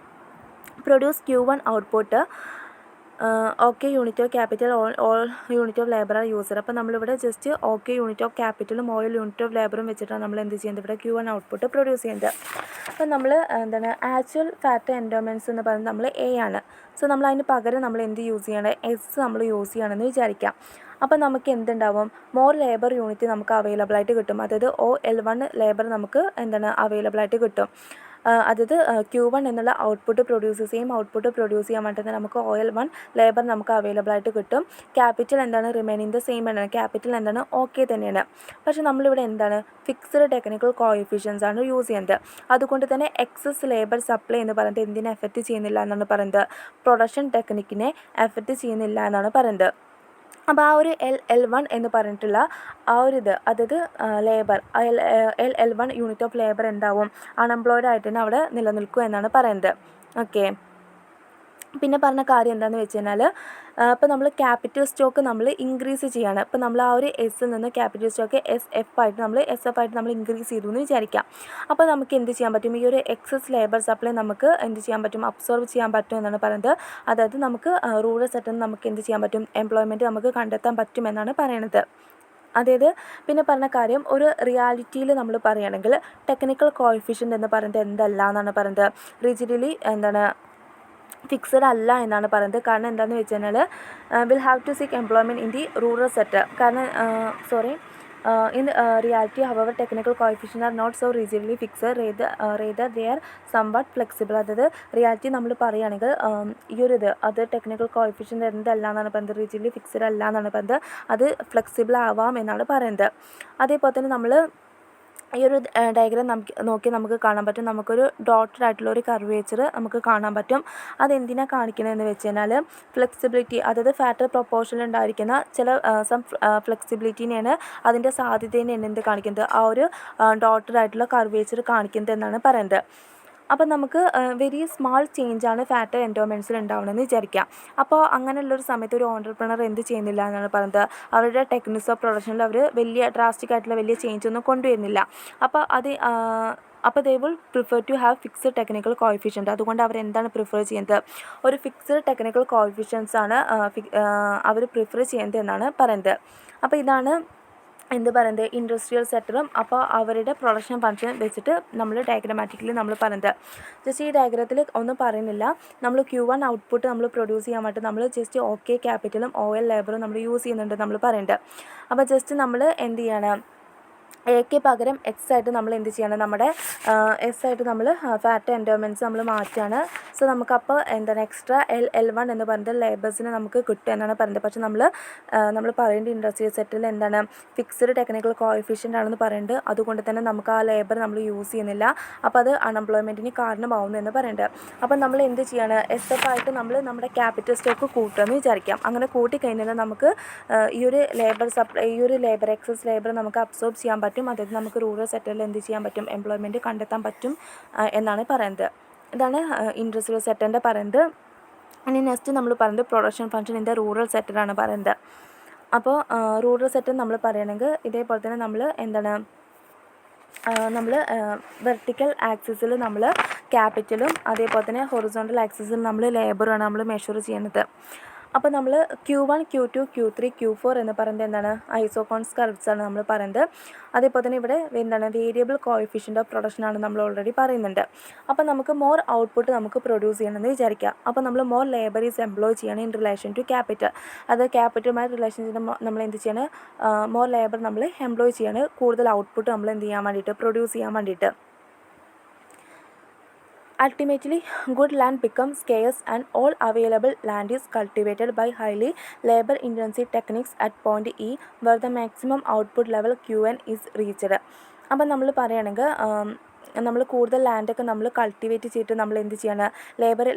produce Q1 output O K unit of capital O L unit of labour are user. അപ്പോൾ നമ്മളിവിടെ ജസ്റ്റ് ഓക്കെ യൂണിറ്റ് ഓഫ് ക്യാപിറ്റലും ഓയിൽ യൂണിറ്റ് ഓഫ് ലേബറും വെച്ചിട്ടാണ് നമ്മൾ എന്ത് ചെയ്യുന്നത് ഇവിടെ Q1 ഔട്ട്പുട്ട് പ്രൊഡ്യൂസ് ചെയ്യുന്നത്. അപ്പോൾ നമ്മൾ ആക്ച്വൽ ഫാറ്റ് എൻഡോമെൻറ്റ്സ് എന്ന് പറയുന്നത് നമ്മൾ A ആണ്. സോ നമ്മൾ അതിന് പകരം നമ്മൾ എന്ത് യൂസ് ചെയ്യണം, S നമ്മൾ യൂസ് ചെയ്യണമെന്ന് വിചാരിക്കാം. അപ്പോൾ നമുക്ക് എന്തുണ്ടാവും, മോർ ലേബർ യൂണിറ്റ് നമുക്ക് അവൈലബിൾ ആയിട്ട് കിട്ടും. അതായത് OL1 ലേബർ നമുക്ക് അവൈലബിൾ ആയിട്ട് കിട്ടും. അതായത് Q1 എന്നുള്ള ഔട്ട്പുട്ട് സെയിം ഔട്ട്പുട്ട് പ്രൊഡ്യൂസ് ചെയ്യാൻ വേണ്ടി നമുക്ക് OL1 ലേബർ നമുക്ക് അവൈലബിൾ ആയിട്ട് കിട്ടും. ക്യാപിറ്റൽ റിമൈനിങ് ദ സെയിം ആണ്, ക്യാപിറ്റൽ ഓക്കെ തന്നെയാണ്. പക്ഷേ നമ്മളിവിടെ ഫിക്സ്ഡ് ടെക്നിക്കൽ കോഎഫിഷ്യൻസ് ആണ് യൂസ് ചെയ്യുന്നത്. അതുകൊണ്ട് തന്നെ എക്സസ് ലേബർ സപ്ലൈ എന്ന് പറയുന്നത് എന്തിനെ എഫക്റ്റ് ചെയ്യുന്നില്ല എന്നാണ് പറയുന്നത്, പ്രൊഡക്ഷൻ ടെക്നിക്കിനെ എഫക്റ്റ് ചെയ്യുന്നില്ല എന്നാണ് പറയുന്നത്. അപ്പോൾ ആ ഒരു L1 എന്ന് പറഞ്ഞിട്ടുള്ള ആ ഒരു അതായത് labour L1 unit of labour എന്താവും, അൺഎംപ്ലോയ്ഡ് ആയിട്ട് തന്നെ അവിടെ നിലനിൽക്കും എന്നാണ് പറയുന്നത്. ഓക്കെ, പിന്നെ പറഞ്ഞ കാര്യം എന്താണെന്ന് വെച്ച് കഴിഞ്ഞാൽ, ഇപ്പോൾ നമ്മൾ ക്യാപിറ്റൽ സ്റ്റോക്ക് നമ്മൾ ഇൻക്രീസ് ചെയ്യാണ്. ഇപ്പോൾ നമ്മൾ ആ ഒരു എസ്സിൽ നിന്ന് ക്യാപിറ്റൽ സ്റ്റോക്ക് SF ആയിട്ട് നമ്മൾ ഇൻക്രീസ് ചെയ്തു എന്ന് വിചാരിക്കാം. അപ്പോൾ നമുക്ക് എന്ത് ചെയ്യാൻ പറ്റും, ഈ ഒരു എക്സസ് ലേബർ സപ്ലൈ നമുക്ക് എന്ത് ചെയ്യാൻ പറ്റും, അബ്സോർവ് ചെയ്യാൻ പറ്റും എന്നാണ് പറയുന്നത്. അതായത് നമുക്ക് റൂറൽ സെക്ടറിൽ നമുക്ക് എന്ത് ചെയ്യാൻ പറ്റും, എംപ്ലോയ്മെൻറ്റ് നമുക്ക് കണ്ടെത്താൻ പറ്റുമെന്നാണ് പറയണത്. അതായത് പിന്നെ പറഞ്ഞ കാര്യം, ഒരു റിയാലിറ്റിയിൽ നമ്മൾ പറയുകയാണെങ്കിൽ ടെക്നിക്കൽ കോഎഫിഷ്യൻ്റ് എന്ന് പറയുന്നത് എന്തല്ല എന്നാണ് പറയുന്നത്, റിജിഡലി ഫിക്സഡ് അല്ല എന്നാണ് പറയുന്നത്. കാരണം എന്താണെന്ന് വെച്ച് കഴിഞ്ഞാൽ will have to seek employment in the rural sector. കാരണം in reality, however, technical coefficients are not so rigidly fixed, rather they are somewhat flexible. അതായത് റിയാലിറ്റി നമ്മൾ പറയുകയാണെങ്കിൽ ഈ ഒരു അത് ടെക്നിക്കൽ കോഎഫിഷ്യൻ്റ് എന്തല്ല എന്നാണ് പറയുന്നത്, റിജിഡ്ലി ഫിക്സഡ് അല്ല എന്നാണ് പറയുന്നത്, അത് ഫ്ലെക്സിബിൾ ആവാം എന്നാണ് പറയുന്നത്. അതേപോലെ തന്നെ നമ്മൾ ഈ ഒരു ഡയഗ്രാം നമുക്ക് കാണാൻ പറ്റും, നമുക്കൊരു ഡോട്ടഡ് ആയിട്ടുള്ള ഒരു കർവേച്ചർ നമുക്ക് കാണാൻ പറ്റും. അതെന്തിനാണ് കാണിക്കണമെന്ന് വെച്ച് കഴിഞ്ഞാൽ, ഫ്ലെക്സിബിലിറ്റി, അതായത് ഫാക്ടർ പ്രൊപ്പോർഷനിൽ ഉണ്ടായിരിക്കുന്ന ചില ഫ്ലെക്സിബിലിറ്റിനെയാണ്, അതിൻ്റെ സാധ്യതയെയാണ് എന്ത് കാണിക്കുന്നത്, ആ ഒരു ഡോട്ടഡ് ആയിട്ടുള്ള കർവേച്ചർ കാണിക്കുന്നത് എന്നാണ് പറയുന്നത്. അപ്പോൾ നമുക്ക് വെരി സ്മാൾ ചേഞ്ചാണ് ഫാറ്റ് എൻഡോമെൻറ്റ്സിൽ ഉണ്ടാവണമെന്ന് വിചാരിക്കാം. അപ്പോൾ അങ്ങനെയുള്ളൊരു സമയത്ത് ഒരു ഓൺടർപ്രണർ എന്ത് ചെയ്യുന്നില്ല എന്നാണ് പറയുന്നത്, അവരുടെ ടെക്നിക്സ് ഓഫ് പ്രൊഡക്ഷനിൽ അവർ വലിയ ഡ്രാസ്റ്റിക് ആയിട്ടുള്ള വലിയ ചേഞ്ച് ഒന്നും കൊണ്ടുവരുന്നില്ല. അപ്പോൾ they will prefer to have fixed technical coefficient. അതുകൊണ്ട് അവരെന്താണ് പ്രിഫർ ചെയ്യുന്നത്, ഒരു ഫിക്സ്ഡ് ടെക്നിക്കൽ കോഎഫിഷ്യൻസ് ആണ് അവർ പ്രിഫർ ചെയ്യുന്നത് എന്നാണ് പറയുന്നത്. അപ്പോൾ ഇതാണ് എന്ത് പറയുന്നത്, ഇൻഡസ്ട്രിയൽ സെക്ടറും അപ്പോൾ അവരുടെ പ്രൊഡക്ഷൻ ഫംഗ്ഷൻ വെച്ചിട്ട് നമ്മൾ ഡയഗ്രമാറ്റിക്കലി നമ്മൾ പറയുന്നത്. ജസ്റ്റ് ഈ ഡയഗ്രത്തിൽ ഒന്നും പറയുന്നില്ല, നമ്മൾ Q1 ഔട്ട്പുട്ട് നമ്മൾ പ്രൊഡ്യൂസ് ചെയ്യാൻ വേണ്ടി നമ്മൾ ജസ്റ്റ് ഓക്കെ ക്യാപിറ്റലും OL ലേബറും നമ്മൾ യൂസ് ചെയ്യുന്നുണ്ട് നമ്മൾ പറയുന്നുണ്ട്. അപ്പോൾ ജസ്റ്റ് നമ്മൾ എന്ത് ചെയ്യണം, എക്ക് പകരം എക്സ് ആയിട്ട് നമ്മൾ എന്ത് ചെയ്യണം, നമ്മുടെ എസ് ആയിട്ട് നമ്മൾ ഫാറ്റ് എൻഡോമെൻറ്റ്സ് നമ്മൾ മാറ്റുകയാണ്. സോ നമുക്കപ്പോൾ എക്സ്ട്രാ L1 എന്ന് പറയുന്നത് ലേബേഴ്സിന് നമുക്ക് കിട്ടും എന്നാണ് പറയുന്നത്. പക്ഷേ നമ്മൾ പറയേണ്ട ഇൻഡസ്ട്രിയൽ സെക്ടറിൽ ഫിക്സ്ഡ് ടെക്നിക്കൽ കോഎഫിഷ്യൻ്റ് ആണെന്ന് പറയുന്നുണ്ട്. അതുകൊണ്ട് തന്നെ നമുക്ക് ആ ലേബർ നമ്മൾ യൂസ് ചെയ്യുന്നില്ല. അപ്പോൾ അത് അൺഎംപ്ലോയ്മെൻറ്റിന് കാരണമാവുന്നു എന്ന് പറയുന്നുണ്ട്. അപ്പം നമ്മൾ എന്ത് ചെയ്യാണ്, SF ആയിട്ട് നമ്മൾ നമ്മുടെ ക്യാപിറ്റൽ സ്റ്റോക്ക് കൂട്ടുമെന്ന് വിചാരിക്കാം. അങ്ങനെ കൂട്ടിക്കഴിഞ്ഞാൽ നമുക്ക് ഈ ഒരു ലേബർ എക്സസ് ലേബർ നമുക്ക് അബ്സോർബ് ചെയ്യാൻ പറ്റും. അതായത് നമുക്ക് റൂറൽ സെക്ടറിൽ എന്ത് ചെയ്യാൻ പറ്റും, എംപ്ലോയ്മെൻറ്റ് കണ്ടെത്താൻ പറ്റും എന്നാണ് പറയുന്നത്. ഇതാണ് ഇൻഡസ്ട്രിയൽ സെക്ടറിൻ്റെ പറയുന്നത്. ഇനി നെക്സ്റ്റ് നമ്മൾ പറയുന്നത് production function in the rural സെക്ടറാണ് പറയുന്നത്. അപ്പോൾ റൂറൽ സെക്ടർ നമ്മൾ പറയുകയാണെങ്കിൽ ഇതേപോലെ തന്നെ നമ്മൾ വെർട്ടിക്കൽ ആക്സിസിൽ നമ്മൾ ക്യാപിറ്റലും അതേപോലെ തന്നെ ഹൊറിസോണ്ടൽ ആക്സിസിൽ നമ്മൾ ലേബറുമാണ് നമ്മൾ മെഷർ ചെയ്യുന്നത്. അപ്പോൾ നമ്മൾ Q1, Q2, Q3, Q4 എന്ന് പറയുന്നത് ഐസോകോൺസ് കർവ്സ് ആണ് നമ്മൾ പറയുന്നത്. അതേപോലെ തന്നെ ഇവിടെ വേരിയബിൾ കോഎഫിഷ്യൻ്റ് ഓഫ് പ്രൊഡക്ഷൻ ആണ് നമ്മൾ ഓൾറെഡി പറയുന്നുണ്ട്. അപ്പോൾ നമുക്ക് മോർ ഔട്ട്പുട്ട് നമുക്ക് പ്രൊഡ്യൂസ് ചെയ്യണമെന്ന് വിചാരിക്കുക. അപ്പോൾ നമ്മൾ മോർ ലേബർ ഈസ് എംപ്ലോയ് ചെയ്യണം ഇൻ റിലേഷൻ ടു ക്യാപിറ്റൽ. അത് ക്യാപിറ്റലുമായി റിലേഷൻ ചെയ്യുമ്പോൾ നമ്മൾ എന്ത് ചെയ്യണം, മോർ ലേബർ നമ്മൾ എംപ്ലോയ് ചെയ്യാണ്, കൂടുതൽ ഔട്ട്പുട്ട് നമ്മൾ എന്ത് ചെയ്യാൻ വേണ്ടിയിട്ട്, പ്രൊഡ്യൂസ് ചെയ്യാൻ വേണ്ടിയിട്ട്. Ultimately, good land becomes scarce and all available land is cultivated by highly labor-intensive techniques at point E, where the maximum output level Qn is reached. അപ്പം നമ്മൾ പറയുകയാണെങ്കിൽ നമ്മൾ കൂടുതൽ ലാൻഡൊക്കെ നമ്മൾ കൾട്ടിവേറ്റ് ചെയ്തിട്ട് നമ്മൾ എന്ത് ചെയ്യണം,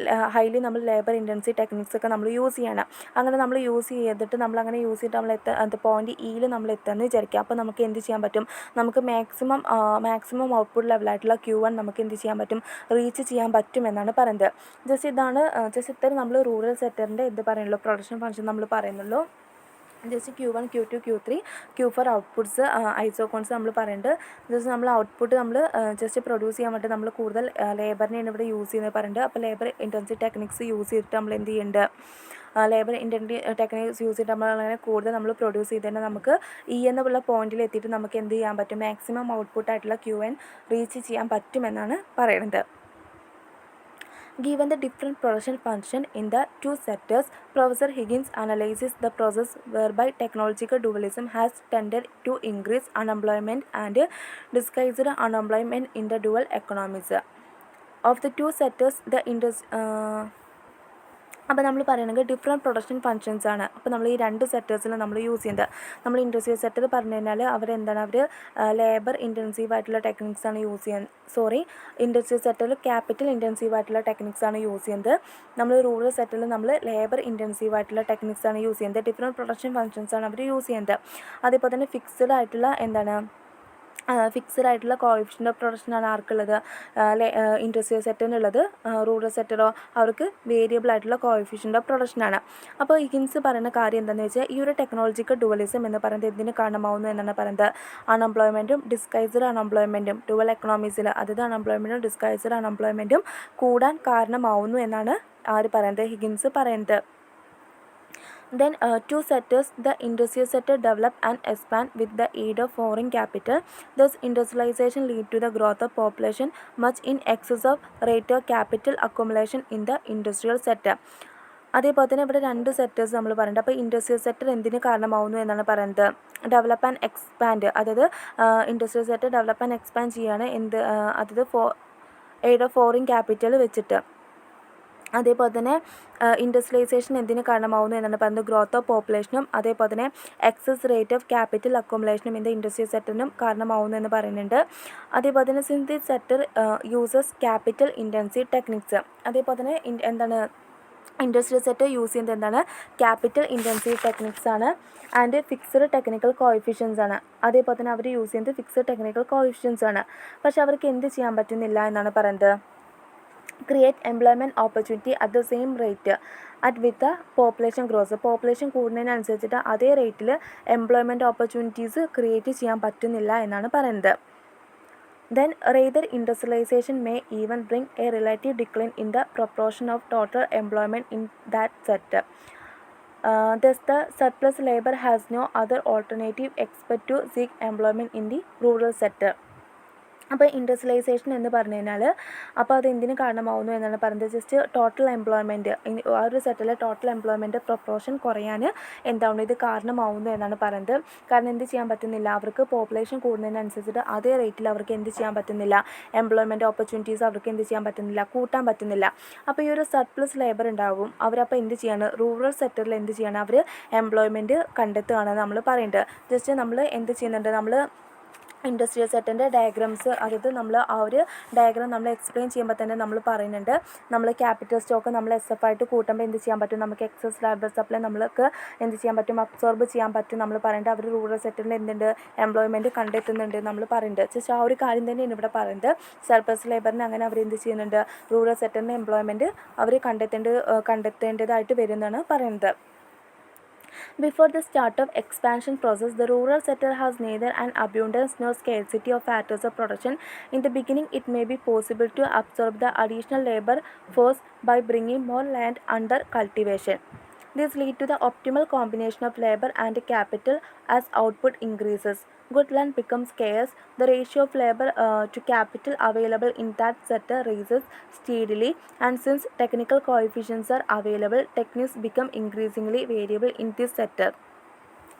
നമ്മൾ ലേബർ ഇൻറ്റൻസീവ് ടെക്നിക്സ് ഒക്കെ നമ്മൾ യൂസ് ചെയ്യണം. അങ്ങനെ നമ്മൾ യൂസ് ചെയ്തിട്ട് നമ്മളങ്ങനെ യൂസ് ചെയ്തിട്ട് നമ്മൾ പോയിൻ്റ് ഇയിൽ നമ്മൾ എത്തുകയെന്ന് വിചാരിക്കുക. അപ്പോൾ നമുക്ക് എന്ത് ചെയ്യാൻ പറ്റും, നമുക്ക് മാക്സിമം ഔട്ട്പുട്ട് ലെവലായിട്ടുള്ള Q1 നമുക്ക് എന്ത് ചെയ്യാൻ പറ്റും, റീച്ച് ചെയ്യാൻ പറ്റും എന്നാണ് പറയുന്നത്. ജസ്റ്റ് ഇത്തരം നമ്മൾ റൂറൽ സെക്ടറിൻ്റെ എന്ത് പറയുള്ളൂ, പ്രൊഡക്ഷൻ ഫംഗ്ഷൻ നമ്മൾ പറയുന്നുള്ളൂ. Just Q1, Q2, Q3, Q4 outputs ഐസോകോൺസ് നമ്മൾ പറയുന്നുണ്ട്. ജസ്റ്റ് നമ്മൾ ഔട്ട്പുട്ട് നമ്മൾ ജസ്റ്റ് പ്രൊഡ്യൂസ് ചെയ്യാൻ വേണ്ടി നമ്മൾ കൂടുതൽ ലേബറിനെയാണ് ഇവിടെ യൂസ് ചെയ്യുന്നത് പറയുന്നുണ്ട്. അപ്പോൾ ലേബർ ഇൻറ്റൻസീവ് ടെക്നിക്സ് യൂസ് ചെയ്തിട്ട് നമ്മൾ എന്ത് ചെയ്യുന്നുണ്ട്, ലേബർ ഇൻറ്റൻസീവ് ടെക്നിക്സ് യൂസ് ചെയ്തിട്ട് നമ്മളങ്ങനെ കൂടുതൽ നമ്മൾ പ്രൊഡ്യൂസ് ചെയ്ത് തന്നെ നമുക്ക് എന്നുള്ള പോയിന്റിൽ എത്തിയിട്ട് നമുക്ക് എന്ത് ചെയ്യാൻ പറ്റും, മാക്സിമം ഔട്ട്പുട്ടായിട്ടുള്ള QN റീച്ച് ചെയ്യാൻ പറ്റുമെന്നാണ് പറയുന്നത്. Given the different production function in the two sectors, Professor Higgins analyzes the process whereby technological dualism has tended to increase unemployment and disguise unemployment in the dual economies. Of the two sectors, the അപ്പോൾ നമ്മൾ പറയുന്നത് different production functions ആണ്. അപ്പോൾ നമ്മൾ ഈ രണ്ട് സെക്ടേഴ്സിൽ നമ്മൾ use ചെയ്യുന്നത്, നമ്മൾ ഇൻഡസ്ട്രിയൽ സെക്ടർ പറഞ്ഞു കഴിഞ്ഞാൽ അവർ ലേബർ ഇൻറ്റൻസീവ് ആയിട്ടുള്ള ടെക്നിക്സ് ആണ് യൂസ് ചെയ്യുന്നത്. ഇൻഡസ്ട്രിയൽ സെക്ടറിൽ ക്യാപിറ്റൽ ഇൻറ്റൻസീവ് ആയിട്ടുള്ള ടെക്നിക്സ് ആണ് യൂസ് ചെയ്യുന്നത്. നമ്മൾ റൂറൽ സെക്ടറിൽ നമ്മൾ ലേബർ ഇൻറ്റൻസീവ് ആയിട്ടുള്ള ടെക്നിക്സ് ആണ് യൂസ് ചെയ്യുന്നത്. ഡിഫറെൻറ്റ് പ്രൊഡക്ഷൻ ഫങ്ഷൻസ് ആണ് അവർ യൂസ് ചെയ്യുന്നത്. അതേപോലെ തന്നെ ഫിക്സ്ഡ് ആയിട്ടുള്ള ഫിക്സ്ഡ് ആയിട്ടുള്ള കോഎഫിഷ്യൻ്റ് ഓഫ് പ്രൊഡക്ഷനാണ് ആർക്കുള്ളത്, ഇൻഡസ്ട്രിയൽ സെക്ടറിനുള്ളത്. റൂറൽ സെക്ടറോ അവർക്ക് വേരിയബിൾ ആയിട്ടുള്ള കോഎഫിഷ്യൻ്റ് ഓഫ് പ്രൊഡക്ഷനാണ്. അപ്പോൾ ഹിഗിൻസ് പറയുന്ന കാര്യം എന്താണെന്ന് വെച്ചാൽ ഈ ഒരു ടെക്നോളജിക്കൽ ഡുവലിസം എന്ന് പറയുന്നത് എന്തിന് കാരണമാവുന്നു എന്നാണ് പറയുന്നത്, അൺഎംപ്ലോയ്മെൻറ്റും ഡിസ്ഗൈസ്ഡ് അൺഎംപ്ലോയ്മെൻറ്റും ഡുവൽ എക്കണോമീസിൽ, അതായത് അൺഎംപ്ലോയ്മെൻറ്റും ഡിസ്ഗൈസ്ഡ് അൺഎംപ്ലോയ്മെൻറ്റും കൂടാൻ കാരണമാവുന്നു എന്നാണ് പറയുന്നത്, ഹിഗിൻസ് പറയുന്നത്. Then two sectors, the industrial sector develop and expand with the aid of foreign capital. Thus industrialization lead to the growth of population much in excess of rate of capital accumulation in the industrial sector. അതേപോലെ തന്നെ ഇവിടെ രണ്ട് sectors നമ്മൾ പറയുന്നുണ്ട്. അപ്പോൾ industrial sector എന്തിന് കാരണമാവുന്നു എന്നാണ് പറയുന്നത്, ഡെവലപ്പ് ആൻഡ് എക്സ്പാൻഡ്, അതായത് industrial sector develop and expand ചെയ്യാണ് അതായത് എയ്ഡ് ഓഫ് ഫോറിൻ ക്യാപിറ്റൽ വെച്ചിട്ട്. അതേപോലെ തന്നെ ഇൻഡസ്ട്രിയലൈസേഷൻ എന്തിന് കാരണമാവുന്നു എന്നാണ് പറയുന്നത്, ഗ്രോത്ത് ഓഫ് പോപ്പുലേഷനും അതേപോലെ തന്നെ എക്സസ് റേറ്റ് ഓഫ് ക്യാപിറ്റൽ അക്കോമഡേഷനും ഇൻ ദ ഇൻഡസ്ട്രിയൽ സെക്ടറിനും കാരണമാവുന്നു എന്ന് പറയുന്നുണ്ട്. അതേപോലെ തന്നെ since the sector uses capital intensive techniques, അതേപോലെ തന്നെ ഇൻഡസ്ട്രിയൽ സെക്ടർ യൂസ് ചെയ്യുന്നത് എന്താണ്, ക്യാപിറ്റൽ ഇൻറ്റൻസീവ് ടെക്നിക്സ് ആണ് ആൻഡ് ഫിക്സ്ഡ് ടെക്നിക്കൽ കോഎഫിഷ്യൻസ് ആണ്. അതേപോലെ തന്നെ അവർ യൂസ് ചെയ്യുന്നത് ഫിക്സ്ഡ് ടെക്നിക്കൽ കോഎഫിഷ്യൻസ് ആണ്. പക്ഷെ അവർക്ക് എന്ത് ചെയ്യാൻ പറ്റുന്നില്ല എന്നാണ് പറയുന്നത്, create employment opportunity at the same rate with the population grows. Population കൂടുന്നതിനനുസരിച്ചിട്ട് അതേ റേറ്റിൽ എംപ്ലോയ്മെൻറ്റ് ഓപ്പർച്യൂണിറ്റീസ് ക്രിയേറ്റ് ചെയ്യാൻ പറ്റുന്നില്ല എന്നാണ് പറയുന്നത്. Then rather industrialization may even bring a relative decline in the proportion of total employment in that sector. Thus the surplus labor has no other alternative except to seek employment in the rural sector. അപ്പോൾ industrialisation എന്ന് പറഞ്ഞു കഴിഞ്ഞാൽ അപ്പോൾ അത് എന്തിന് കാരണമാവുന്നു എന്നാണ് പറയുന്നത്, just total employment ആ ഒരു സെക്ടറിലെ ടോട്ടൽ എംപ്ലോയ്മെൻറ്റ് പ്രൊപ്പോർഷൻ കുറയാൻ എന്താണ് ഇത് കാരണമാവുന്നു എന്നാണ് പറയുന്നത്. കാരണം എന്ത് ചെയ്യാൻ പറ്റുന്നില്ല, അവർക്ക് പോപ്പുലേഷൻ കൂടുന്നതിനനുസരിച്ചിട്ട് അതേ റേറ്റിൽ അവർക്ക് എന്ത് ചെയ്യാൻ പറ്റുന്നില്ല, എംപ്ലോയ്മെൻറ്റ് ഓപ്പർച്യൂണിറ്റീസ് അവർക്ക് എന്ത് ചെയ്യാൻ പറ്റുന്നില്ല, കൂട്ടാൻ പറ്റുന്നില്ല. അപ്പോൾ ഈ ഒരു സർപ്ലസ് ലേബർ ഉണ്ടാവും, അവരപ്പോൾ എന്ത് ചെയ്യാണ്, റൂറൽ സെക്ടറിൽ എന്ത് ചെയ്യാണ്, അവർ എംപ്ലോയ്മെൻറ്റ് കണ്ടെത്തുകയാണ് നമ്മൾ പറയുന്നത്. ജസ്റ്റ് നമ്മൾ എന്ത് ചെയ്യുന്നുണ്ട്, നമ്മൾ ഇൻഡസ്ട്രിയൽ സെക്ടറിൻ്റെ ഡയഗ്രാംസ്, അതായത് നമ്മൾ ആ ഒരു ഡയഗ്രാം നമ്മൾ എക്സ്പ്ലെയിൻ ചെയ്യുമ്പോൾ തന്നെ നമ്മൾ പറയുന്നുണ്ട്, നമ്മൾ ക്യാപിറ്റൽ സ്റ്റോക്ക് നമ്മൾ SF ആയിട്ട് കൂട്ടുമ്പോൾ എന്ത് ചെയ്യാൻ പറ്റും, നമുക്ക് എക്സസ് ലേബർ സപ്ലൈ നമ്മൾക്ക് എന്ത് ചെയ്യാൻ പറ്റും, അബ്സോർബ് ചെയ്യാൻ പറ്റും. നമ്മൾ പറയുന്നത് അവർ റൂറൽ സെക്ടറിൽ എന്തുണ്ട്, എംപ്ലോയ്മെൻറ്റ് കണ്ടെത്തുന്നുണ്ട് നമ്മൾ പറയുന്നുണ്ട്. ജസ്റ്റ് ആ ഒരു കാര്യം തന്നെയാണ് ഇവിടെ പറയുന്നത്. സർപ്ലസ് ലേബറിന് അങ്ങനെ അവർ എന്ത് ചെയ്യുന്നുണ്ട്, റൂറൽ സെക്ടറിൻ്റെ എംപ്ലോയ്മെൻറ്റ് അവർ കണ്ടെത്തേണ്ടതായിട്ട് വരുന്നതാണ് പറയുന്നത്. Before the start of expansion process, the rural sector has neither an abundance nor scarcity of factors of production. In the beginning, it may be possible to absorb the additional labor force by bringing more land under cultivation. This leads to the optimal combination of labor and capital as output increases. Good land becomes scarce. The ratio of labor to capital available in that sector rises steadily, and since technical coefficients are available, techniques become increasingly variable in this sector.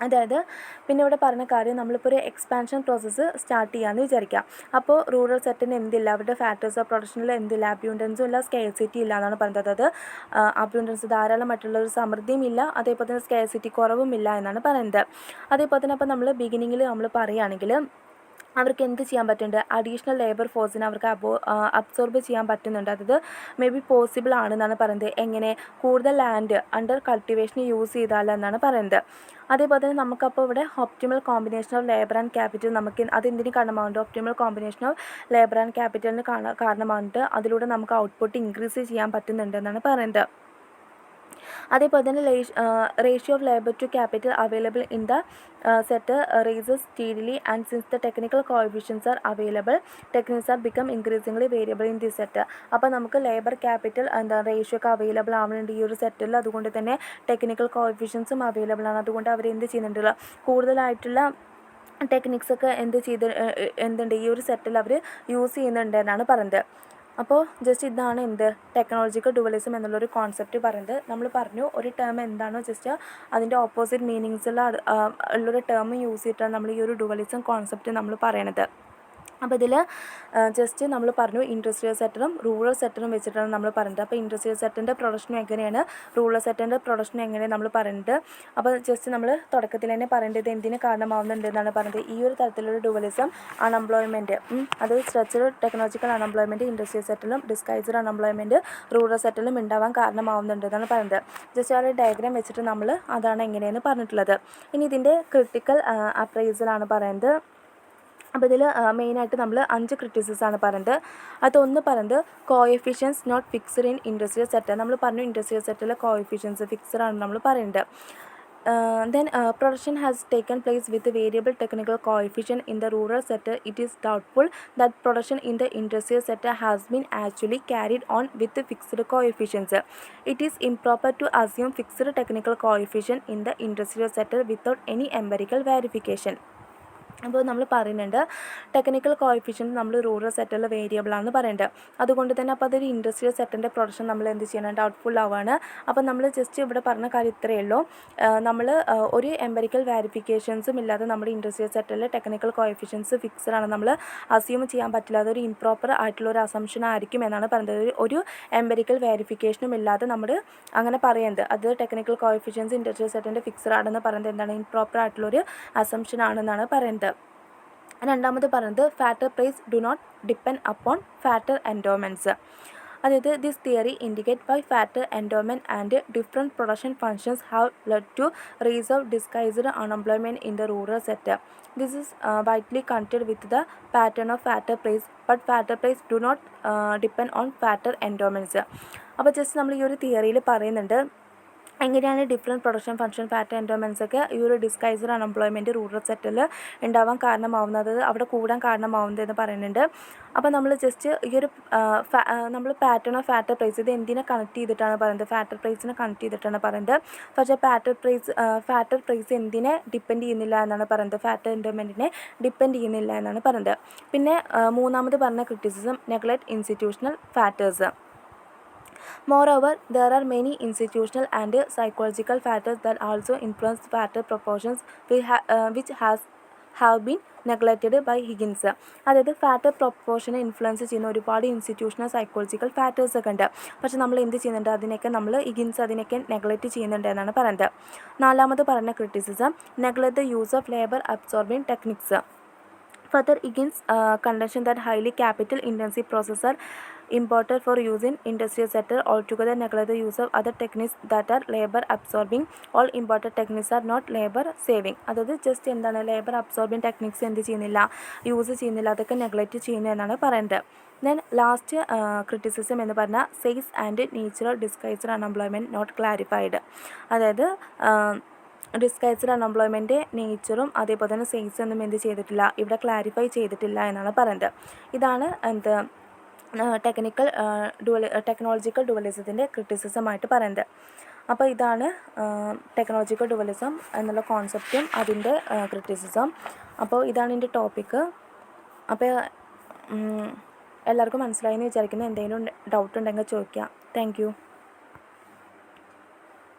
അതായത് പിന്നെ ഇവിടെ പറഞ്ഞ കാര്യം, നമ്മളിപ്പോൾ ഒരു expansion process start ചെയ്യാമെന്ന് വിചാരിക്കാം. അപ്പോൾ റൂറൽ സെക്ടറിന് എന്തില്ല, അവരുടെ ഫാക്ടേഴ്സ് ഓഫ് പ്രൊഡക്ഷനിൽ എന്തില്ല, അബ്യൂണ്ടൻസും ഇല്ല, സ്കേഴ്സിറ്റി ഇല്ല എന്നാണ് പറയുന്നത്. അതായത് അബ്യൂണ്ടൻസ് ധാരാളമായിട്ടുള്ള ഒരു സമൃദ്ധിയും ഇല്ല, അതേപോലെ തന്നെ സ്കേഴ്സിറ്റി കുറവും ഇല്ല എന്നാണ് പറയുന്നത്. അതേപോലെ തന്നെ അപ്പോൾ നമ്മൾ ബിഗിനിങ്ങിൽ നമ്മൾ പറയുകയാണെങ്കിൽ അവർക്ക് എന്ത് ചെയ്യാൻ പറ്റുന്നുണ്ട്, അഡീഷണൽ ലേബർ ഫോഴ്സിനെ അവർക്ക് അബ്സോർബ് ചെയ്യാൻ പറ്റുന്നുണ്ട്. അതായത് മേ ബി പോസിബിൾ ആണെന്നാണ് പറയുന്നത്. എങ്ങനെ, കൂടുതൽ ലാൻഡ് അണ്ടർ കൾട്ടിവേഷൻ യൂസ് ചെയ്താലെന്നാണ് പറയുന്നത്. അതേപോലെ തന്നെ നമുക്കപ്പോൾ ഇവിടെ optimal combination of labour and capital, നമുക്ക് അതെന്തിന് കാരണമാകുന്നുണ്ട്, optimal combination of labour and ക്യാപിറ്റലിന് കാരണമാകുന്നുണ്ട്. അതിലൂടെ നമുക്ക് ഔട്ട്പുട്ട് ഇൻക്രീസ് ചെയ്യാൻ പറ്റുന്നുണ്ട് എന്നാണ് പറയുന്നത്. അതേപോലെ തന്നെ ratio of labour to capital available in the set races steadily and since the technical coefficients are available techniques are become increasingly variable in the set. അപ്പോൾ നമുക്ക് ലേബർ ക്യാപിറ്റൽ റേഷ്യോ ഒക്കെ available ആവുന്നുണ്ട് ഈ ഒരു സെറ്റിൽ. അതുകൊണ്ട് തന്നെ ടെക്നിക്കൽ കോഎഫിഷ്യൻസും അവൈലബിൾ ആണ്. അതുകൊണ്ട് അവർ എന്ത് ചെയ്യുന്നുണ്ടല്ലോ, കൂടുതലായിട്ടുള്ള ടെക്നിക്സൊക്കെ എന്തുണ്ട് ഈ ഒരു സെറ്റിൽ അവർ യൂസ് ചെയ്യുന്നുണ്ട് എന്നാണ് പറയുന്നത്. അപ്പോൾ ജസ്റ്റ് ഇതാണ് ടെക്നോളജിക്കൽ ഡുവലിസം എന്നുള്ളൊരു കോൺസെപ്റ്റ് പറയുന്നത്. നമ്മൾ പറഞ്ഞു ഒരു ടേം എന്താണോ ജസ്റ്റ് അതിൻ്റെ ഓപ്പോസിറ്റ് ഉള്ളൊരു ടേം യൂസ് ചെയ്തിട്ടാണ് നമ്മൾ ഈ ഒരു ഡുവലിസം കോൺസെപ്റ്റ് നമ്മൾ പറയണത്. അപ്പോൾ ഇതിൽ ജസ്റ്റ് നമ്മൾ പറഞ്ഞു ഇൻഡസ്ട്രിയൽ സെക്ടറും റൂറൽ സെക്ടറും വെച്ചിട്ടാണ് നമ്മൾ പറയുന്നത്. അപ്പോൾ ഇൻഡസ്ട്രിയൽ സെക്ടറിൻ്റെ പ്രൊഡക്ഷനും എങ്ങനെയാണ്, റൂറൽ സെക്ടറിൻ്റെ പ്രൊഡക്ഷനും എങ്ങനെയാണ് നമ്മൾ പറയുന്നത്. അപ്പോൾ ജസ്റ്റ് നമ്മൾ തുടക്കത്തിൽ തന്നെ പറയേണ്ടത് എന്തിന് കാരണമാവുന്നുണ്ട് എന്നാണ് പറയുന്നത്. ഈ ഒരു തരത്തിലുള്ള ഡുവലിസം അൺഎംപ്ലോയ്മെൻറ്റ്, അത് സ്ട്രെച്ചഡ് ടെക്നോളജിക്കൽ അൺഎംപ്ലോയ്മെൻറ്റ് ഇൻഡസ്ട്രിയൽ സെക്ടറിലും ഡിസ്കൈസ്ഡ് അൺഎംപ്ലോയ്മെൻറ്റ് റൂറൽ സെക്ടറിലും ഉണ്ടാവാൻ കാരണമാവുന്നുണ്ട് എന്നാണ് പറയുന്നത്. ജസ്റ്റ് ആ ഒരു ഡയഗ്രാം വെച്ചിട്ട് നമ്മൾ അതാണ് എങ്ങനെയെന്ന് പറഞ്ഞിട്ടുള്ളത്. ഇനി ഇതിൻ്റെ ക്രിട്ടിക്കൽ അപ്രൈസലാണ് പറയുന്നത്. അപ്പോൾ ഇതിൽ മെയിനായിട്ട് നമ്മൾ 5 ക്രിറ്റിസിസമാണ് പറയുന്നത്. അതൊന്ന് പറയുന്നത് coefficients not fixed in industrial sector. നമ്മൾ പറഞ്ഞു ഇൻഡസ്ട്രിയൽ സെക്ടറിലെ കോഎഫിഷ്യൻസ് ഫിക്സ്ഡ് ആണ് നമ്മൾ പറയുന്നത്. Then production has taken place with a variable technical coefficient in the rural sector. It is doubtful that production in the industrial sector has been actually carried on with the fixed coefficients. It is improper to assume fixed technical coefficient in the industrial sector without any empirical verification. അപ്പോൾ നമ്മൾ പറയുന്നുണ്ട് technical coefficient നമ്മൾ rural സെക്ടറിൽ variable ആണെന്ന് പറയുന്നുണ്ട്. അതുകൊണ്ട് തന്നെ അപ്പോൾ അതൊരു ഇൻഡസ്ട്രിയൽ സെക്ടറിൻ്റെ പ്രൊഡക്ഷൻ നമ്മൾ എന്ത് ചെയ്യണം, ഡൗട്ട്ഫുൾ ആവുകയാണ്. അപ്പോൾ നമ്മൾ ജസ്റ്റ് ഇവിടെ പറഞ്ഞ കാര്യം ഇത്രയേ ഉള്ളൂ. നമ്മൾ ഒരു എംപെരിക്കൽ വെരിഫിക്കേഷൻസും ഇല്ലാതെ നമ്മുടെ ഇൻഡസ്ട്രിയൽ സെക്ടറിൽ ടെക്നിക്കൽ കോഎഫിഷ്യൻസ് ഫിക്സ്ഡ് ആണ് നമ്മൾ അസ്യൂം ചെയ്യാൻ പറ്റില്ല. അതൊരു ഇംപ്രോപ്പർ ആയിട്ടുള്ള ഒരു അസംഷൻ ആയിരിക്കും എന്നാണ് പറയുന്നത്. ഒരു എംപെരിക്കൽ വെരിഫിക്കേഷനും ഇല്ലാതെ നമ്മൾ അങ്ങനെ പറയുന്നത് അത് ടെക്നിക്കൽ കോഎഫിഷ്യൻസ് ഇൻഡസ്ട്രിയൽ സെക്ടറിൻ്റെ ഫിക്സ്ഡ് ആണെന്ന് പറയുന്നത് എന്താണ്, ഇംപ്രോപ്പർ ആയിട്ടുള്ളൊരു അസംഷൻ ആണെന്നാണ് പറയുന്നത്. രണ്ടാമത് പറയുന്നത് factor price do not depend upon factor endowments. അതായത് this theory indicate why factor endowment and different production functions have led to reserve disguised unemployment in the rural sector. This is vitally connected with the pattern of factor price but factor price do not depend on factor endowments. അപ്പോൾ just നമ്മൾ ഈ ഒരു തിയറിയിൽ പറയുന്നുണ്ട് എങ്ങനെയാണ് different production function factor endowments ഒക്കെ ഈ ഒരു ഡിസ്കൈസ്ഡ് അൺഎംപ്ലോയ്മെൻറ്റ് റൂറൽ സെക്ടറിൽ ഉണ്ടാവാൻ കാരണമാവുന്നത്, അവിടെ കൂടാൻ കാരണമാവുന്നത് എന്ന് പറയുന്നുണ്ട്. അപ്പോൾ നമ്മൾ ജസ്റ്റ് ഈ ഒരു നമ്മൾ പാറ്റേൺ ഓഫ് ഫാറ്റർ പ്രൈസ് ഇത് എന്തിനെ കണക്ട് ചെയ്തിട്ടാണ് പറയുന്നത്, ഫാറ്റർ പ്രൈസിനെ കണക്ട് ചെയ്തിട്ടാണ് പറയുന്നത്. പക്ഷേ ഫാറ്റർ പ്രൈസ് എന്തിനെ ഡിപ്പെൻഡ് ചെയ്യുന്നില്ല എന്നാണ് പറയുന്നത്, ഫാറ്റർ എൻഡോമെൻറ്റിനെ ഡിപ്പെൻഡ് ചെയ്യുന്നില്ല എന്നാണ് പറയുന്നത്. പിന്നെ മൂന്നാമത് പറഞ്ഞ criticism neglect institutional factors. Moreover, there are many institutional and psychological factors that also influence factor proportions which have been neglected by Higgins. അതായത് ഫാറ്റർ പ്രൊപ്പോർഷനെ ഇൻഫ്ലുവൻസ് ചെയ്യുന്ന ഒരുപാട് ഇൻസ്റ്റിറ്റ്യൂഷണൽ സൈക്കോളജിക്കൽ ഫാക്ടേഴ്സ് ഒക്കെ ഉണ്ട്. പക്ഷെ നമ്മൾ എന്ത് ചെയ്യുന്നുണ്ട്, ഹിഗിൻസ് അതിനൊക്കെ നെഗ്ലക്റ്റ് ചെയ്യുന്നുണ്ട് എന്നാണ് പറയുന്നത്. നാലാമത് പറഞ്ഞ criticism neglect the use of labour absorbing techniques. Further, Higgins' contention that highly capital-intensive processes are imported for use in industrial sector altogether neglect the use of other techniques that are labor-absorbing. All imported techniques are not labor-saving. അതായത് just എന്താണ് labour absorbing techniques എന്ത് ചെയ്യുന്നില്ല, use ചെയ്യുന്നില്ല, അതൊക്കെ neglect ചെയ്യുന്നു എന്നാണ് പറയുന്നത്. Then last criticism എന്ന് പറഞ്ഞാൽ says and natural disguised unemployment not clarified. അതായത് ഡിസ്കൈസ്ഡ് അൺഎംപ്ലോയ്മെൻറ്റ് നേച്ചറും അതേപോലെ തന്നെ സെയ്സ് ഒന്നും എന്ത് ചെയ്തിട്ടില്ല, ഇവിടെ ക്ലാരിഫൈ ചെയ്തിട്ടില്ല എന്നാണ് പറയുന്നത്. ഇതാണ് ടെക്നോളജിക്കൽ ഡുവലിസത്തിൻ്റെ ക്രിറ്റിസിസമായിട്ട് പറയുന്നത്. അപ്പോൾ ഇതാണ് ടെക്നോളജിക്കൽ ഡുവലിസം എന്നുള്ള കോൺസെപ്റ്റും അതിൻ്റെ ക്രിറ്റിസിസം. അപ്പോൾ ഇതാണ് എൻ്റെ ടോപ്പിക്ക്. അപ്പോൾ എല്ലാവർക്കും മനസ്സിലായി എന്ന് വിചാരിക്കുന്നു. എന്തെങ്കിലും ഡൗട്ട് ഉണ്ടെങ്കിൽ ചോദിക്കാം. Thank you.